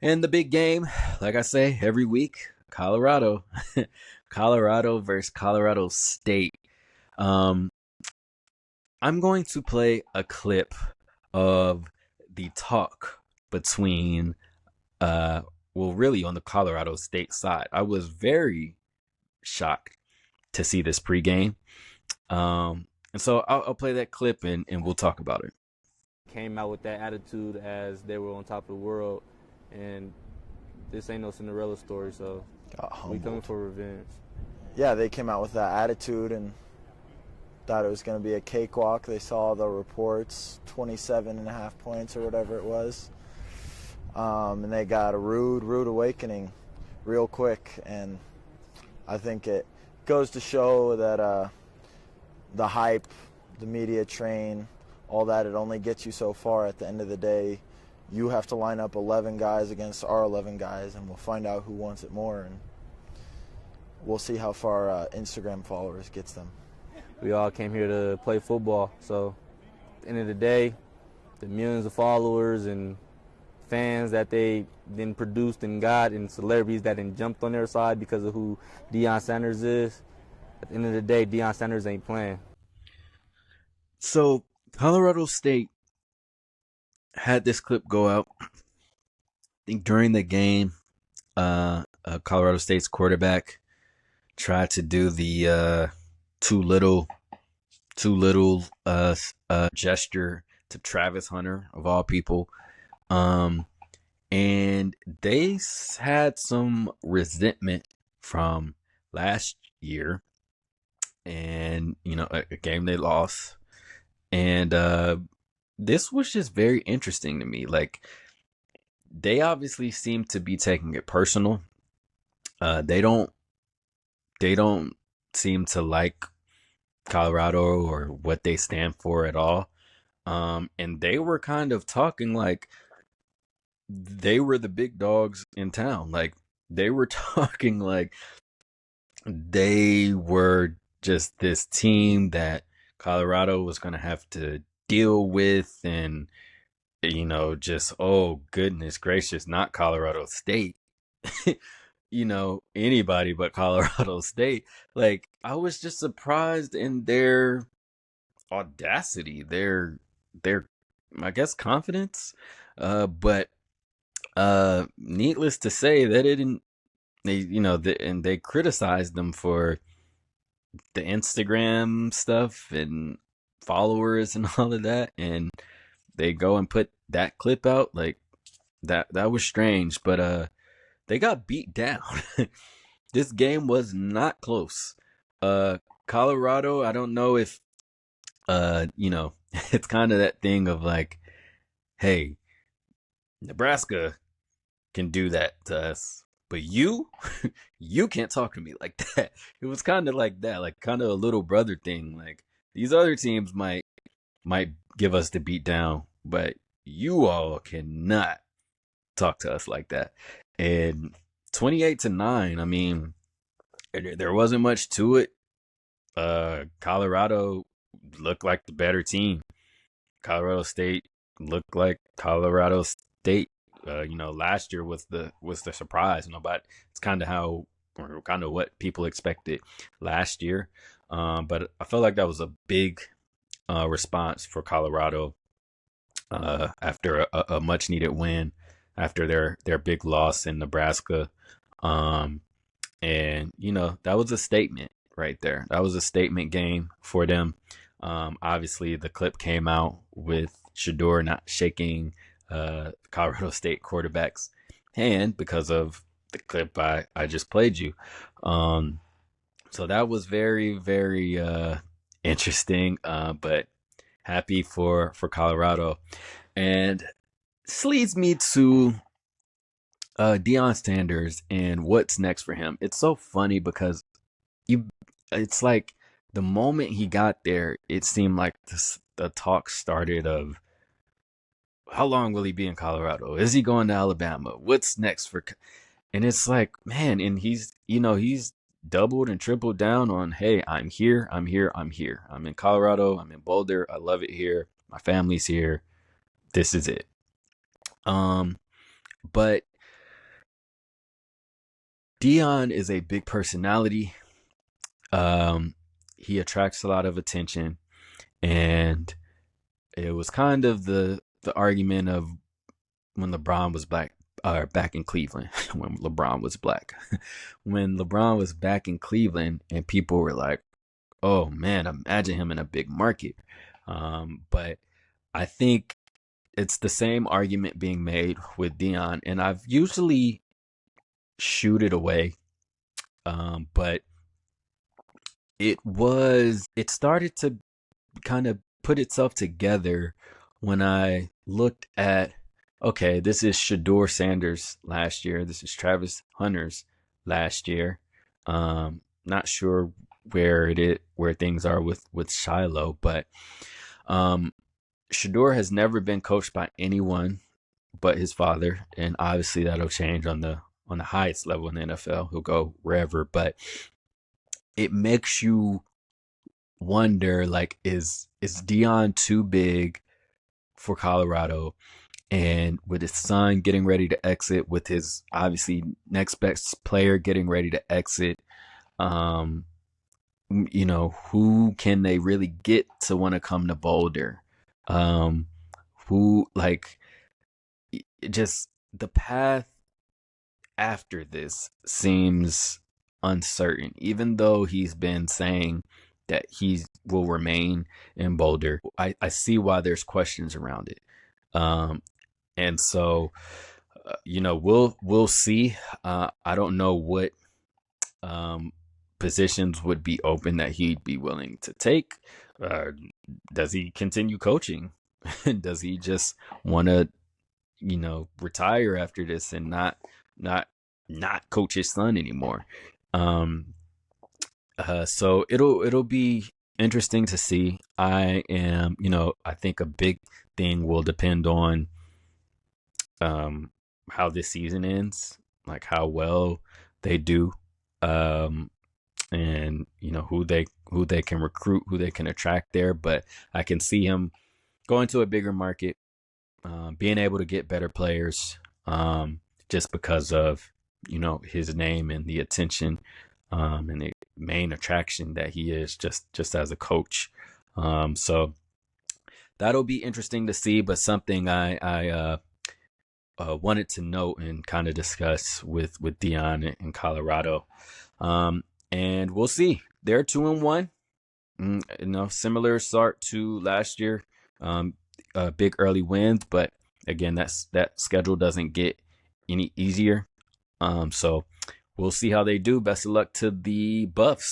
And the big game, like I say every week, Colorado. Colorado versus Colorado State. Um, I'm going to play a clip of the talk between, uh, well, really on the Colorado State side. I was very shocked to see this pregame. And so I'll play that clip and we'll talk about it. Came out with that attitude as they were on top of the world, and this ain't no Cinderella story, so Got we coming humbled. for revenge. Yeah, they came out with that attitude and thought it was going to be a cakewalk. They saw the reports, 27 and a half points or whatever it was. And they got a rude awakening real quick. And I think it goes to show that the hype, the media train, all that, it only gets you so far. At the end of the day, you have to line up 11 guys against our 11 guys, and we'll find out who wants it more. And we'll see how far Instagram followers gets them. We all came here to play football, so at the end of the day, the millions of followers and fans that they then produced and got, and celebrities that then jumped on their side because of who Deion Sanders is, at the end of the day, Deion Sanders ain't playing. So Colorado State had this clip go out. I think during the game, Colorado State's quarterback tried to do the too little, gesture to Travis Hunter of all people. And they had some resentment from last year, and a game they lost, and this was just very interesting to me. Like, they obviously seem to be taking it personal. They don't seem to like Colorado or what they stand for at all. And they were kind of talking like they were the big dogs in town. Like, they were talking like they were just this team that Colorado was going to have to deal with, and just, oh goodness gracious, not Colorado State. Anybody but Colorado State. Like, I was just surprised in their audacity, their I guess confidence. But needless to say, that it didn't they and they criticized them for the Instagram stuff and followers and all of that, and they go and put that clip out. Like, that was strange, but they got beat down. This game was not close. Colorado, I don't know if it's kind of that thing of like, hey, Nebraska can do that to us, but you can't talk to me like that. It was kind of like that, like kind of a little brother thing. Like, these other teams might give us the beat down, but you all cannot talk to us like that. And 28-9, I mean, there wasn't much to it. Colorado looked like the better team. Colorado State looked like Colorado State. Last year was the surprise. But it's kind of how, or kind of what people expected last year. But I felt like that was a big response for Colorado after a much needed win after their big loss in Nebraska. And that was a statement right there. That was a statement game for them. Obviously, the clip came out with Shador not shaking Colorado State quarterback's hand because of the clip I just played you. So that was very, very interesting, but happy for Colorado. And this leads me to Deion Sanders and what's next for him. It's so funny because it's like the moment he got there, it seemed like the talk started of how long will he be in Colorado? Is he going to Alabama? What's next for? And it's like, man, and he's doubled and tripled down on, hey, I'm here, I'm here, I'm here. I'm in Colorado, I'm in Boulder. I love it here. My family's here. This is it. But Deion is a big personality. He attracts a lot of attention, and it was kind of the argument of when LeBron was black, or back in Cleveland, when LeBron was black. When LeBron was back in Cleveland, and people were like, "Oh man, imagine him in a big market." But I think it's the same argument being made with Deion, and I've usually shooed it away. But it started to kind of put itself together when I looked at, okay, this is Shador Sanders last year. This is Travis Hunter's last year. Not sure where things are with Shiloh, but Shador has never been coached by anyone but his father, and obviously that'll change on the highest level in the NFL. He'll go wherever, but it makes you wonder, like, is Deion too big for Colorado? And with his son getting ready to exit, with his obviously next best player getting ready to exit, who can they really get to want to come to Boulder? Who, like, just the path after this seems uncertain, even though he's been saying that he will remain in Boulder. I see why there's questions around it. And so, we'll see. I don't know what positions would be open that he'd be willing to take. Does he continue coaching? Does he just want to, retire after this and not coach his son anymore? So it'll be interesting to see. I think a big thing will depend on how this season ends, like how well they do, and who they can recruit, who they can attract there. But I can see him going to a bigger market, being able to get better players, just because of his name and the attention, and the main attraction that he is just as a coach. So that'll be interesting to see, but something I wanted to note and kind of discuss with Deion in Colorado. And we'll see. They're 2-1. Similar start to last year. Big early wins, but again, that schedule doesn't get any easier. So we'll see how they do. Best of luck to the Buffs.